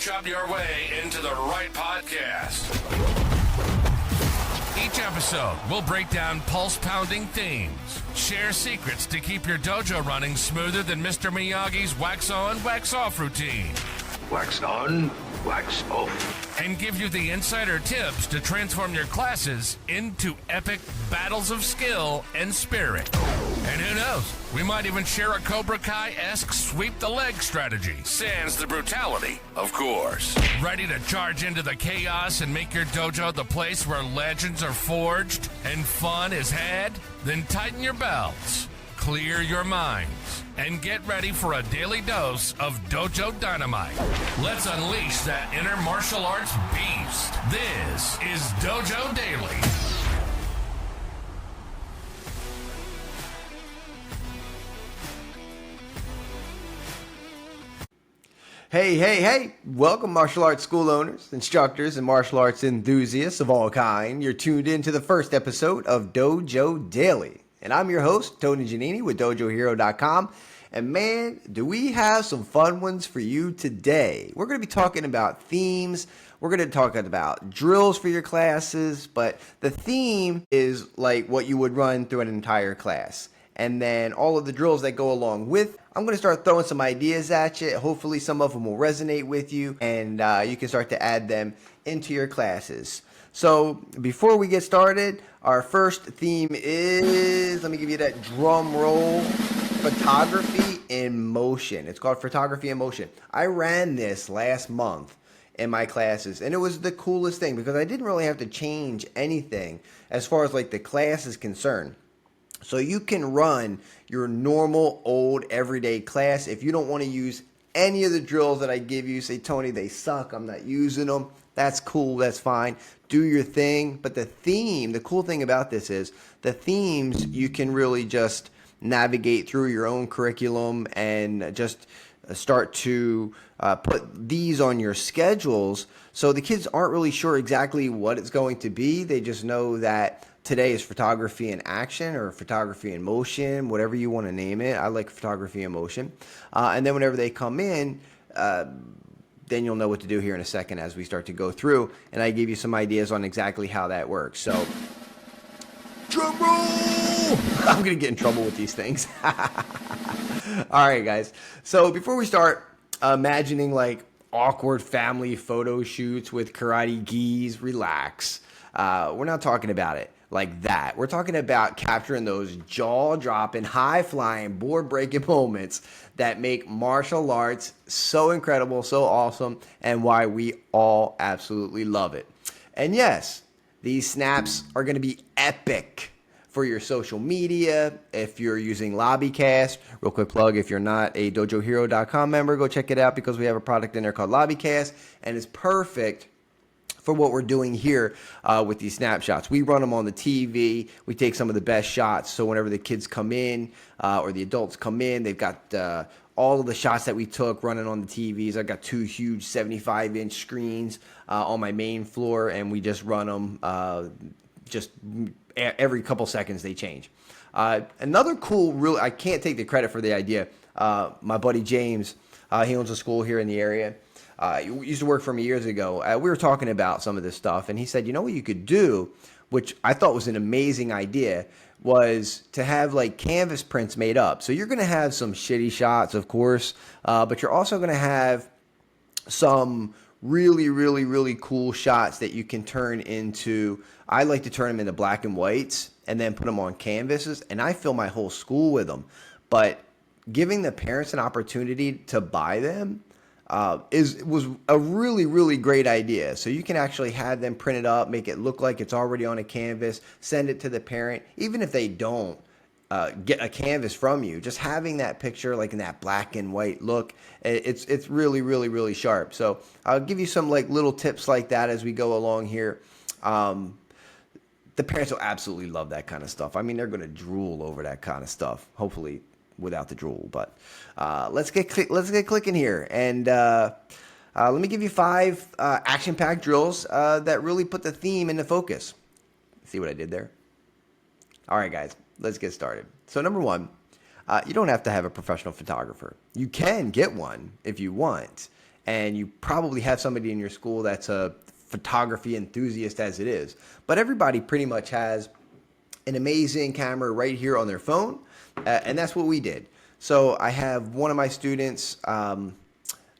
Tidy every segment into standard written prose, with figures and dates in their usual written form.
reach up your way into the right podcast. Each episode, we'll break down pulse-pounding themes, share secrets to keep your dojo running smoother than Mr. Miyagi's wax-on, wax-off routine. Wax on, wax off. And give you the insider tips to transform your classes into epic battles of skill and spirit. And who knows, we might even share a Cobra Kai-esque sweep-the-leg strategy. Sans the brutality, of course. Ready to charge into the chaos and make your dojo the place where legends are forged and fun is had? Then tighten your belts, clear your minds, and get ready for a daily dose of Dojo Dynamite. Let's unleash that inner martial arts beast. This is Dojo Daily. Hey. Welcome, martial arts school owners, instructors, and martial arts enthusiasts of all kind. You're tuned in to the first episode of Dojo Daily. And I'm your host, Tony Giannini with DojoHero.com. And man, do we have some fun ones for you today. We're going to be talking about themes. We're going to talk about drills for your classes. But the theme is like what you would run through an entire class. And then all of the drills that go along with. I'm going to start throwing some ideas at you. Hopefully some of them will resonate with you. And you can start to add them into your classes. So before we get started, our first theme is, let me give you that drum roll, photography in motion. It's called photography in motion. I ran this last month in my classes, and it was the coolest thing because I didn't really have to change anything as far as like the class is concerned. So you can run your normal old everyday class. If you don't want to use any of the drills that I give you, say, Tony, they suck, I'm not using them. That's cool, that's fine. Do your thing. But the theme, the cool thing about this is the themes you can really just navigate through your own curriculum and just start to put these on your schedules. So the kids aren't really sure exactly what it's going to be. They just know that today is photography in action or photography in motion, whatever you want to name it. I like photography in motion. And then whenever they come in, then you'll know what to do here in a second as we start to go through. And I give you some ideas on exactly how that works. So, drum roll! I'm going to get in trouble with these things. All right, guys. So before we start imagining like awkward family photo shoots with karate gis, relax. We're not talking about it like that. We're talking about capturing those jaw-dropping, high-flying, board-breaking moments that make martial arts so incredible, so awesome, and why we all absolutely love it. And yes, these snaps are going to be epic for your social media. If you're using LobbyCast, real quick plug, if you're not a DojoHero.com member, go check it out because we have a product in there called LobbyCast, and it's perfect for what we're doing here with these snapshots. We run them on the TV. We take some of the best shots. So whenever the kids come in or the adults come in, they've got all of the shots that we took running on the TVs. I've got two huge 75-inch screens on my main floor, and we just run them just every couple seconds they change. Another cool, I can't take the credit for the idea. My buddy James, he owns a school here in the area. He used to work for me years ago. We were talking about some of this stuff, and he said, you know what you could do, which I thought was an amazing idea, was to have like canvas prints made up. So you're going to have some shitty shots, of course, but you're also going to have some really cool shots that you can turn into, I like to turn them into black and whites and then put them on canvases, and I fill my whole school with them. But giving the parents an opportunity to buy them was a really great idea. So you can actually have them print it up, make it look like it's already on a canvas, send it to the parent, even if they don't get a canvas from you. Just having that picture like in that black and white look, it's really sharp. So I'll give you some like little tips like that as we go along here. The parents will absolutely love that kind of stuff. I mean, they're going to drool over that kind of stuff. Hopefully without the drool, but let's get clicking here, and let me give you 5 action-packed drills that really put the theme into focus. See what I did there? All right, guys, let's get started. So number 1, you don't have to have a professional photographer. You can get one if you want, and you probably have somebody in your school that's a photography enthusiast as it is. But everybody pretty much has an amazing camera right here on their phone, and that's what we did. So I have one of my students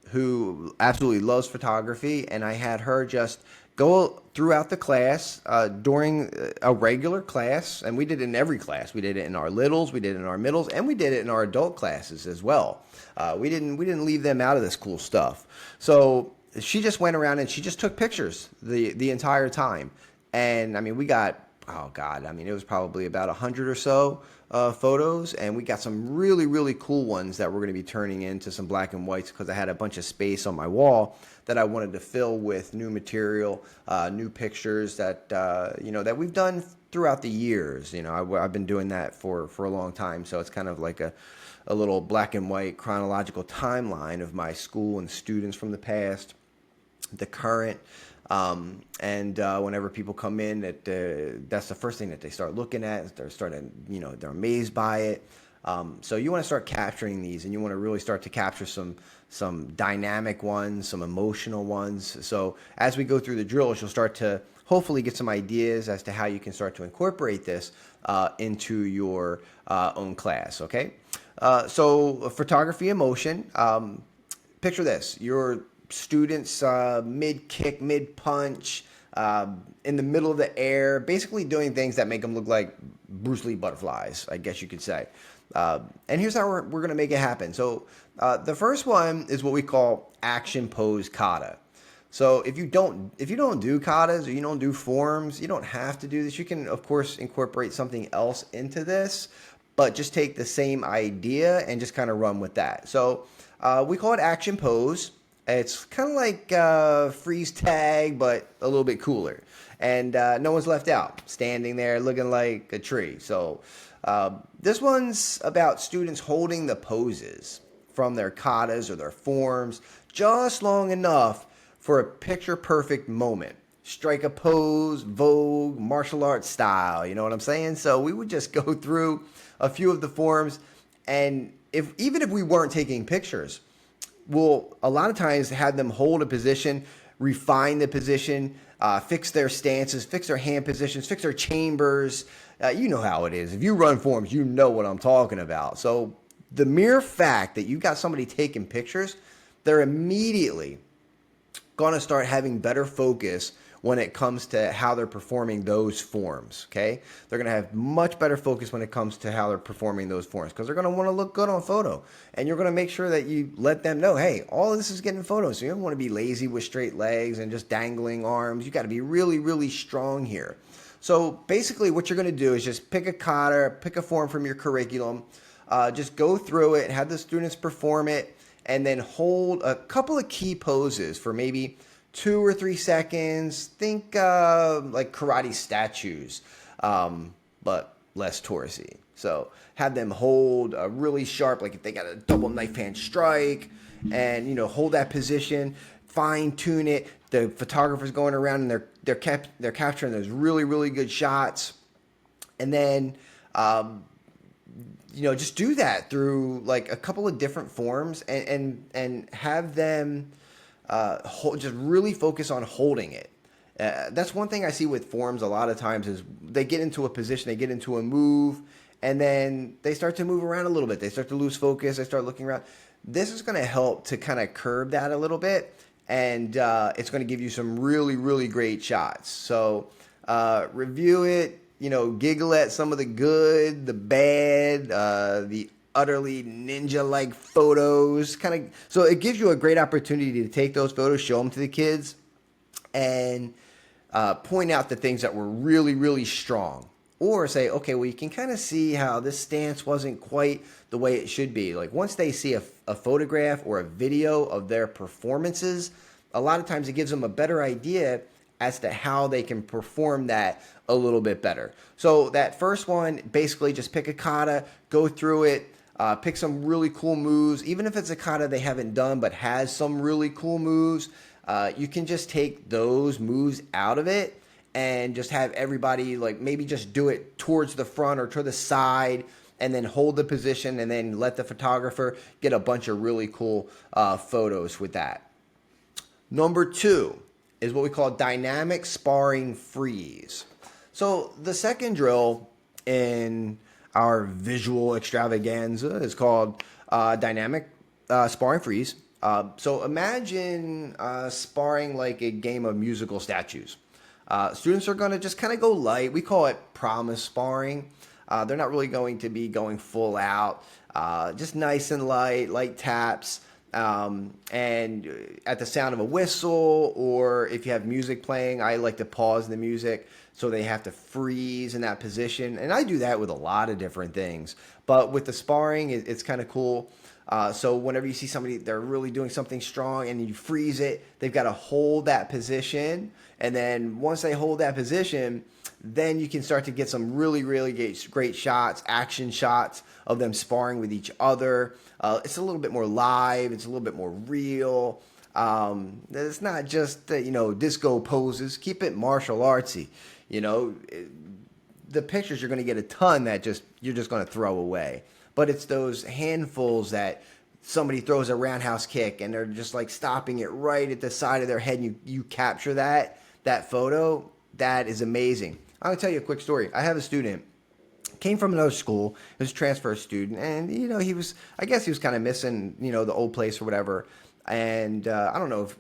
who absolutely loves photography, and I had her just go throughout the class during a regular class, and we did it in every class. We did it in our littles, we did it in our middles, and we did it in our adult classes as well. We didn't leave them out of this cool stuff. So she just went around and she just took pictures the entire time. And I mean, we got, oh God, I mean, it was probably about 100 or so photos, and we got some really, really cool ones that we're going to be turning into some black and whites because I had a bunch of space on my wall that I wanted to fill with new material, new pictures that, that we've done throughout the years. I've been doing that for a long time, so it's kind of like a little black and white chronological timeline of my school and students from the past, the current, and whenever people come in, that's the first thing that they start looking at. They're amazed by it. So you want to start capturing these, and you want to really start to capture some dynamic ones, some emotional ones. So as we go through the drills, you'll start to hopefully get some ideas as to how you can start to incorporate this into your own class. Okay. So photography emotion. Picture this: your students mid-kick, mid-punch, in the middle of the air, basically doing things that make them look like Bruce Lee butterflies, I guess you could say. And here's how we're going to make it happen. So the first one is what we call action pose kata. So if you don't do katas or you don't do forms, you don't have to do this. You can, of course, incorporate something else into this, but just take the same idea and just kind of run with that. So we call it action pose. It's kind of like freeze tag, but a little bit cooler. And no one's left out, standing there looking like a tree. So this one's about students holding the poses from their katas or their forms just long enough for a picture-perfect moment. Strike a pose, Vogue, martial arts style, you know what I'm saying? So we would just go through a few of the forms, and even if we weren't taking pictures, we'll a lot of times have them hold a position, refine the position, fix their stances, fix their hand positions, fix their chambers. You know how it is. If you run forms, you know what I'm talking about. So the mere fact that you've got somebody taking pictures, they're immediately going to start having better focus when it comes to how they're performing those forms, okay? They're going to have much better focus when it comes to how they're performing those forms because they're going to want to look good on photo. And you're going to make sure that you let them know, hey, all of this is getting photos. So you don't want to be lazy with straight legs and just dangling arms. You got to be really, really strong here. So basically what you're going to do is just pick a kata, pick a form from your curriculum, just go through it, have the students perform it, and then hold a couple of key poses for maybe 2 or 3 seconds. Think like karate statues, but less Taurusy. So have them hold a really sharp, like if they got a double knife hand strike, and hold that position, fine tune it. The photographer's going around and they're capturing those really, really good shots, and then just do that through like a couple of different forms, and have them just really focus on holding it. That's one thing I see with forms a lot of times is they get into a position, they get into a move, and then they start to move around a little bit. They start to lose focus. They start looking around. This is going to help to kind of curb that a little bit, and it's going to give you some really, really great shots. So review it, giggle at some of the good, the bad, the utterly ninja-like photos, so it gives you a great opportunity to take those photos, show them to the kids, and point out the things that were really, really strong, or say, okay, well, you can kind of see how this stance wasn't quite the way it should be. Like once they see a photograph or a video of their performances, a lot of times it gives them a better idea as to how they can perform that a little bit better. So that first one, basically just pick a kata, go through it, pick some really cool moves. Even if it's a kata they haven't done but has some really cool moves, you can just take those moves out of it and just have everybody like maybe just do it towards the front or to the side, and then hold the position, and then let the photographer get a bunch of really cool photos with that. Number 2 is what we call dynamic sparring freeze. So the second drill in our visual extravaganza is called dynamic sparring freeze. So imagine sparring like a game of musical statues. Students are going to just kind of go light. We call it promise sparring. They're not really going to be going full out. Just nice and light taps. And at the sound of a whistle, or if you have music playing, I like to pause the music so they have to freeze in that position. And I do that with a lot of different things. But with the sparring, it's kind of cool. So whenever you see somebody, they're really doing something strong and you freeze it, they've got to hold that position. And then once they hold that position, then you can start to get some really great shots, action shots of them sparring with each other. It's a little bit more live. It's a little bit more real. It's not just, disco poses. Keep it martial artsy. The pictures, you're going to get a ton that you're just going to throw away. But it's those handfuls that somebody throws a roundhouse kick and they're just like stopping it right at the side of their head, and you capture that photo. That is amazing. I'm going to tell you a quick story. I have a student, came from another school. He was a transfer student, and he was kind of missing the old place or whatever. And I don't know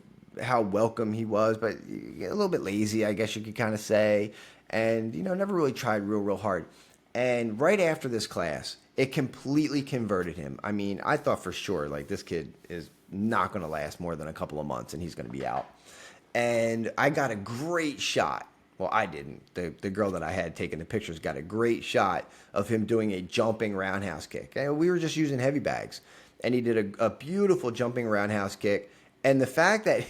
how welcome he was, but a little bit lazy, I guess you could kind of say. And never really tried real hard. And right after this class, it completely converted him. I mean, I thought for sure, like, this kid is not going to last more than a couple of months and he's going to be out. And I got a great shot. Well, I didn't. The girl that I had taking the pictures got a great shot of him doing a jumping roundhouse kick. And we were just using heavy bags. And he did a beautiful jumping roundhouse kick. And the fact that,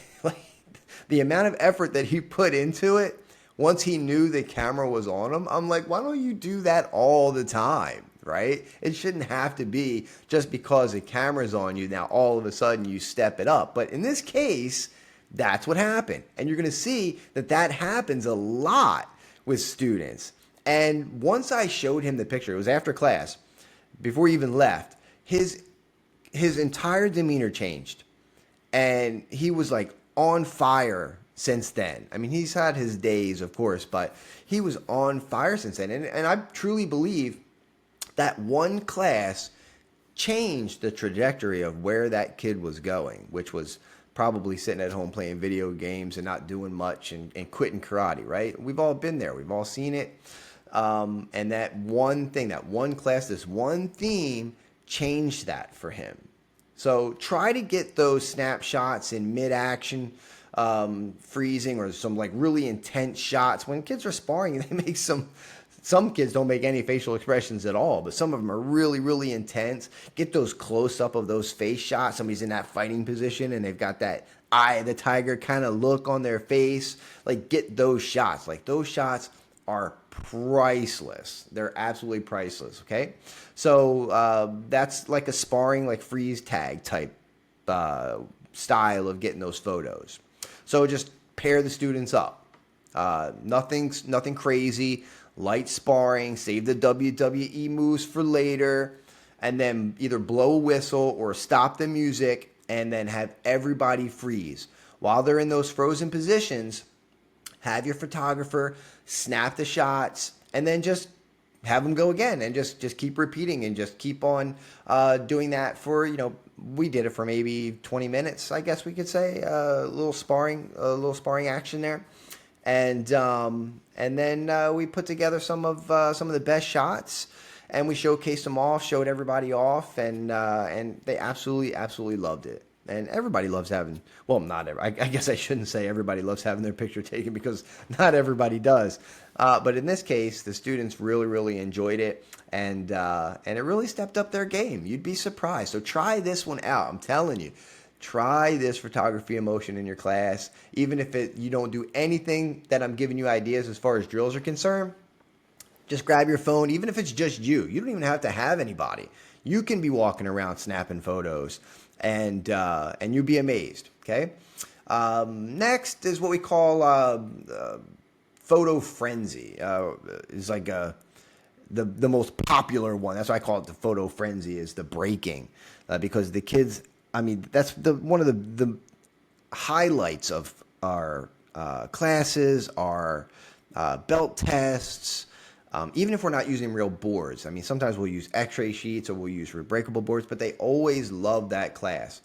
the amount of effort that he put into it, once he knew the camera was on him, I'm like, why don't you do that all the time, right? It shouldn't have to be just because the camera's on you, now all of a sudden you step it up. But in this case, that's what happened. And you're going to see that happens a lot with students. And once I showed him the picture, it was after class, before he even left, his entire demeanor changed. And he was like on fire since then. I mean, he's had his days, of course, but he was on fire since then. And I truly believe that one class changed the trajectory of where that kid was going, which was probably sitting at home playing video games and not doing much and quitting karate, right? We've all been there. We've all seen it. And that one thing, that one class, this one theme changed that for him. So try to get those snapshots in mid-action freezing, or some like really intense shots. When kids are sparring, they make some kids don't make any facial expressions at all, but some of them are really intense. Get those close-up of those face shots. Somebody's in that fighting position and they've got that eye of the tiger kind of look on their face. Like, get those shots. Like, those shots are priceless. They're absolutely priceless, okay? So that's like a sparring, like freeze tag type style of getting those photos. So just pair the students up. Nothing crazy. Light sparring. Save the WWE moves for later. And then either blow a whistle or stop the music and then have everybody freeze. While they're in those frozen positions, have your photographer snap the shots and then just have them go again and just keep repeating and just keep on doing that for, we did it for maybe 20 minutes, I guess we could say, a little sparring action there. And then we put together some of the best shots, and we showcased them off, showed everybody off, and they absolutely loved it. And everybody loves having, well, not every, I guess I shouldn't say everybody loves having their picture taken, because not everybody does. But in this case, the students really enjoyed it, and it really stepped up their game. You'd be surprised. So try this one out. I'm telling you. Try this photography in motion in your class. Even if you don't do anything that I'm giving you ideas as far as drills are concerned, just grab your phone. Even if it's just you don't even have to have anybody. You can be walking around snapping photos, and you'll be amazed. Okay. Next is what we call photo frenzy. Is like the most popular one. That's why I call it the photo frenzy. Is the breaking, because the kids. I mean, that's one of the highlights of our classes, our belt tests, even if we're not using real boards. I mean, sometimes we'll use x-ray sheets or we'll use rebreakable boards, but they always love that class.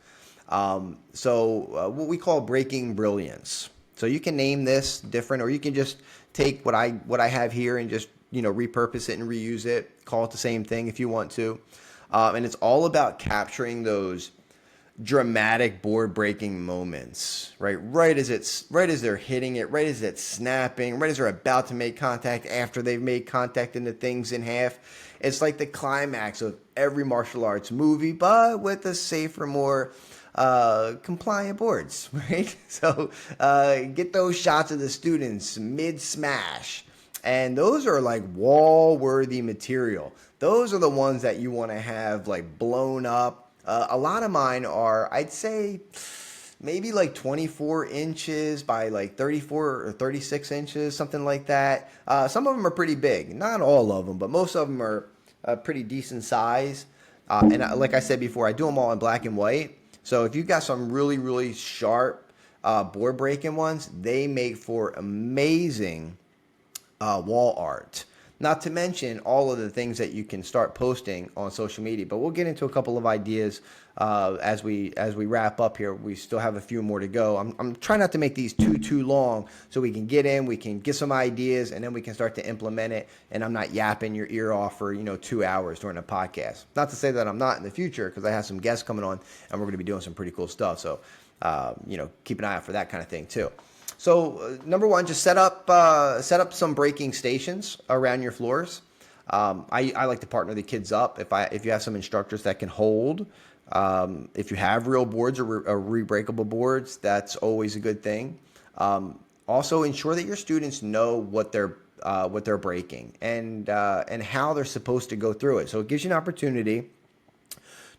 What we call breaking brilliance. So you can name this different, or you can just take what I have here and just repurpose it and reuse it. Call it the same thing if you want to. And it's all about capturing those dramatic board breaking moments, right? Right as they're hitting it, right as it's snapping, right as they're about to make contact, after they've made contact and the thing's in half. It's like the climax of every martial arts movie, but with a safer, more compliant boards, right? So get those shots of the students mid smash. And those are like wall-worthy material. Those are the ones that you want to have like blown up. A lot of mine are, I'd say, maybe like 24 inches by like 34 or 36 inches, something like that. Some of them are pretty big. Not all of them, but most of them are a pretty decent size. Like I said before, I do them all in black and white. So if you've got some really, really sharp board breaking ones, they make for amazing wall art. Not to mention all of the things that you can start posting on social media. But we'll get into a couple of ideas as we wrap up here. We still have a few more to go. I'm trying not to make these too long, so we can get some ideas, and then we can start to implement it. And I'm not yapping your ear off for 2 hours during a podcast. Not to say that I'm not in the future, because I have some guests coming on, and we're going to be doing some pretty cool stuff. So keep an eye out for that kind of thing too. So number one, just set up some breaking stations around your floors. I like to partner the kids up if you have some instructors that can hold. If you have real boards or rebreakable boards, that's always a good thing. Also, ensure that your students know what they're breaking and how they're supposed to go through it. So it gives you an opportunity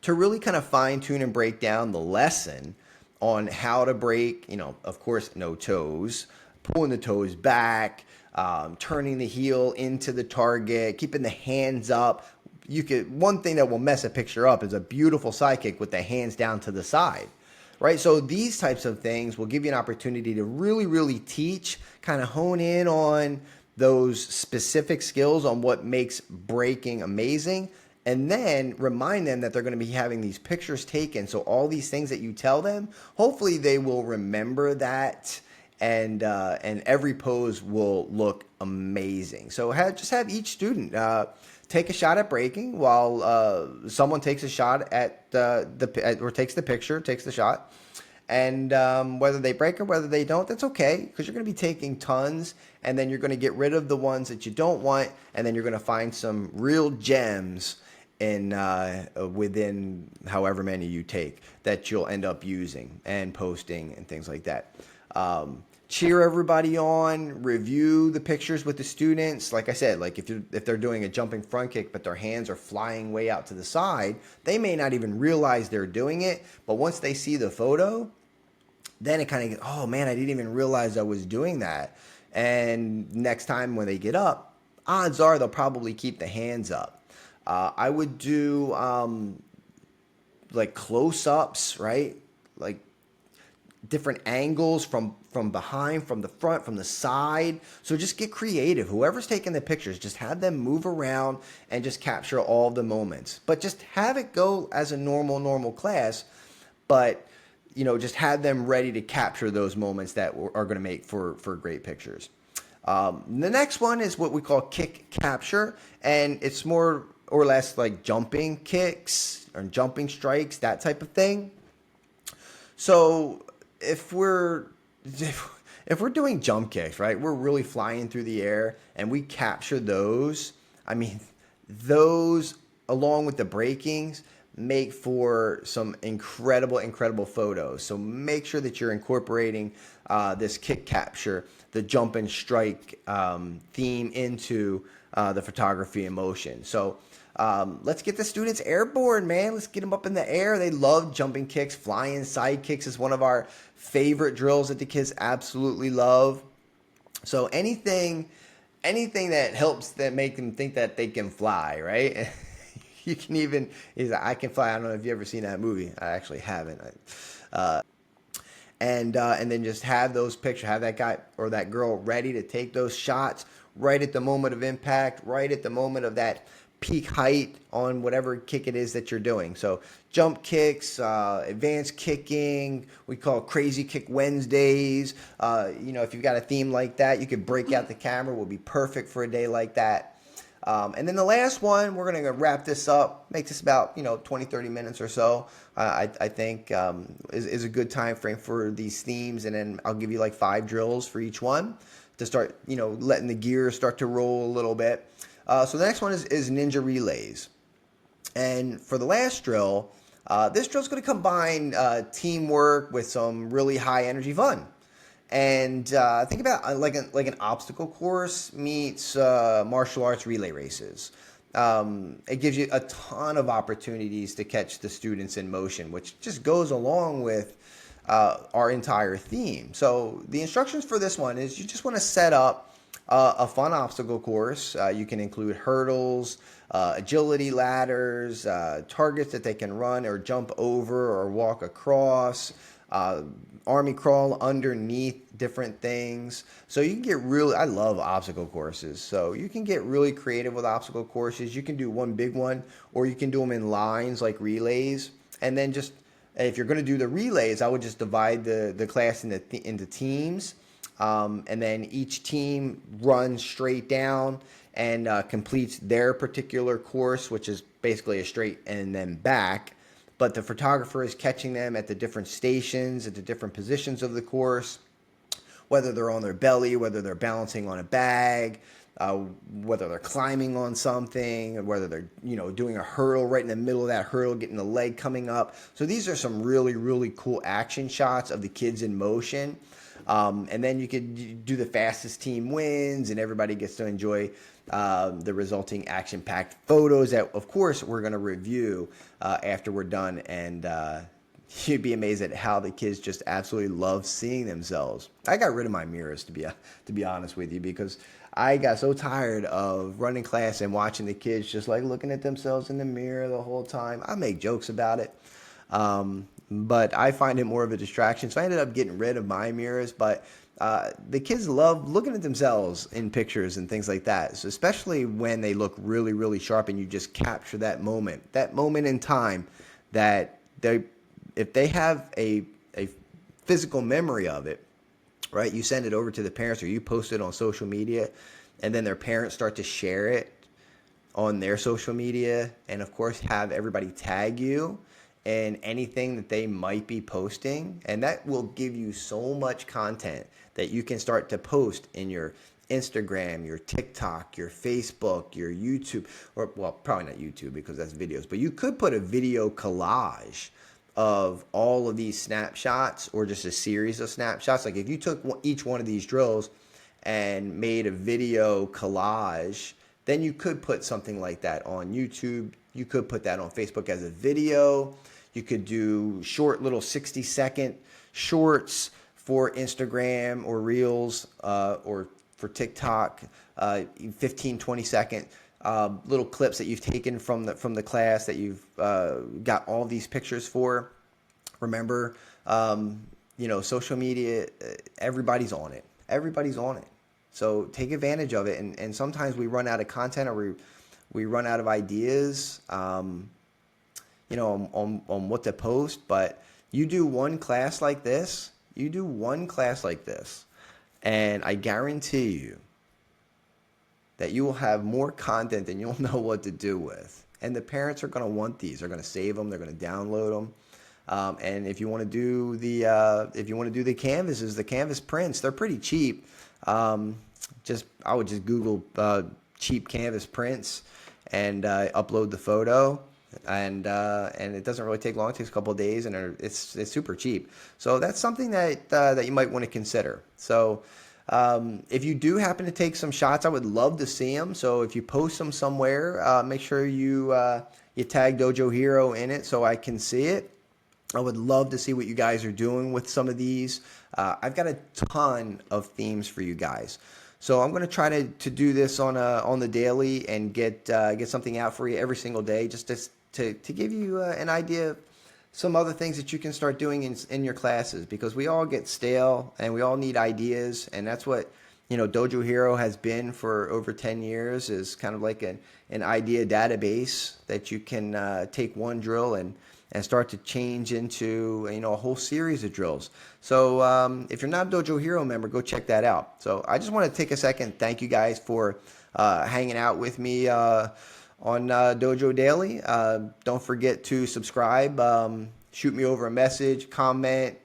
to really kind of fine tune and break down the lesson on how to break, of course, no toes, pulling the toes back, turning the heel into the target, keeping the hands up. One thing that will mess a picture up is a beautiful side kick with the hands down to the side, right? So these types of things will give you an opportunity to really, really teach, kind of hone in on those specific skills on what makes breaking amazing. And then remind them that they're going to be having these pictures taken. So all these things that you tell them, hopefully they will remember that, and every pose will look amazing. So just have each student take a shot at breaking while someone takes a shot at or takes the picture, takes the shot. And whether they break or whether they don't, that's okay, because you're going to be taking tons, and then you're going to get rid of the ones that you don't want, and then you're going to find some real gems within however many you take that you'll end up using and posting and things like that. Cheer everybody on, review the pictures with the students. Like I said, like if they're doing a jumping front kick but their hands are flying way out to the side, they may not even realize they're doing it, but once they see the photo, then it kind of gets, oh man, I didn't even realize I was doing that. And next time when they get up, odds are they'll probably keep the hands up. I would do like close-ups, right? Like different angles from behind, from the front, from the side. So just get creative. Whoever's taking the pictures, just have them move around and just capture all the moments. But just have it go as a normal class, but just have them ready to capture those moments that are going to make for great pictures. The next one is what we call kick capture, and it's more or less like jumping kicks or jumping strikes, that type of thing. So if we're doing jump kicks, right, we're really flying through the air and we capture those. I mean, those along with the breakings make for some incredible photos. So make sure that you're incorporating this kick capture, the jump and strike theme into the photography and motion. So let's get the students airborne, man. Let's get them up in the air. They love jumping kicks. Flying side kicks is one of our favorite drills that the kids absolutely love. So anything that helps them, make them think that they can fly, right? You can even, I Can Fly. I don't know if you've ever seen that movie. I actually haven't. and then just have those pictures, have that guy or that girl ready to take those shots right at the moment of impact, right at the moment of that peak height on whatever kick it is that you're doing. So jump kicks, advanced kicking, we call it Crazy Kick Wednesdays. If you've got a theme like that, you could break out the camera, will be perfect for a day like that. And then the last one, we're going to wrap this up, make this about 20, 30 minutes or so. I think is a good time frame for these themes. And then I'll give you like 5 drills for each one to start, letting the gears start to roll a little bit. So the next one is ninja relays. And for the last drill, this drill is going to combine teamwork with some really high energy fun. And think about like an obstacle course meets martial arts relay races. It gives you a ton of opportunities to catch the students in motion, which just goes along with our entire theme. So the instructions for this one is you just want to set up a fun obstacle course. You can include hurdles, agility ladders, targets that they can run or jump over or walk across, army crawl underneath different things. So you can get I love obstacle courses. So you can get really creative with obstacle courses. You can do one big one, or you can do them in lines like relays. And then just, if you're going to do the relays, I would just divide the class into teams. And then each team runs straight down and completes their particular course, which is basically a straight and then back. But the photographer is catching them at the different stations, at the different positions of the course, whether they're on their belly, whether they're balancing on a bag, whether they're climbing on something, or whether they're doing a hurdle right in the middle of that hurdle, getting the leg coming up. So these are some really, really cool action shots of the kids in motion. And then you could do the fastest team wins, and everybody gets to enjoy the resulting action-packed photos that, of course, we're going to review after we're done. And you'd be amazed at how the kids just absolutely love seeing themselves. I got rid of my mirrors, to be honest with you, because I got so tired of running class and watching the kids just like looking at themselves in the mirror the whole time. I make jokes about it. But I find it more of a distraction. So I ended up getting rid of my mirrors. But the kids love looking at themselves in pictures and things like that. So especially when they look really, really sharp and you just capture that moment in time that if they have a physical memory of it, right? You send it over to the parents or you post it on social media, and then their parents start to share it on their social media, and of course have everybody tag you and anything that they might be posting. And that will give you so much content that you can start to post in your Instagram, your TikTok, your Facebook, your YouTube, or well, probably not YouTube because that's videos, but you could put a video collage of all of these snapshots or just a series of snapshots. Like if you took each one of these drills and made a video collage, then you could put something like that on YouTube. You could put that on Facebook as a video. You could do short little 60-second shorts for Instagram or Reels or for TikTok, 15, 20-second little clips that you've taken from the class that you've got all these pictures for. Remember, social media, everybody's on it. Everybody's on it. So take advantage of it. And sometimes we run out of content or we run out of ideas. On what to post, but you do one class like this, and I guarantee you that you will have more content than you'll know what to do with. And the parents are going to want these. They're going to save them. They're going to download them. And if you want to do the canvases, the canvas prints, they're pretty cheap. I would just Google cheap canvas prints and upload the photo. And it doesn't really take long. It takes a couple of days, and it's super cheap. So that's something that you might want to consider. So if you do happen to take some shots, I would love to see them. So if you post them somewhere, make sure you tag Dojo Hero in it so I can see it. I would love to see what you guys are doing with some of these. I've got a ton of themes for you guys. So I'm going to try to do this on the daily and get something out for you every single day, just to give you an idea of some other things that you can start doing in your classes, because we all get stale and we all need ideas, and that's what Dojo Hero has been for over 10 years, is kind of like an idea database that you can take one drill and start to change into a whole series of drills. So if you're not a Dojo Hero member, go check that out. So I just want to take a second, thank you guys for hanging out with me on Dojo Daily. Don't forget to subscribe, shoot me over a message, comment,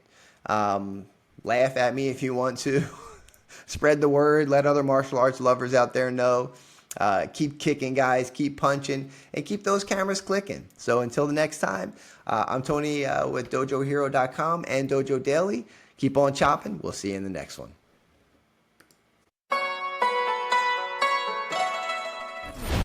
laugh at me if you want to. Spread the word, let other martial arts lovers out there know. Keep kicking, guys, keep punching, and keep those cameras clicking. So until the next time, I'm Tony with DojoHero.com and Dojo Daily. Keep on chopping. We'll see you in the next one.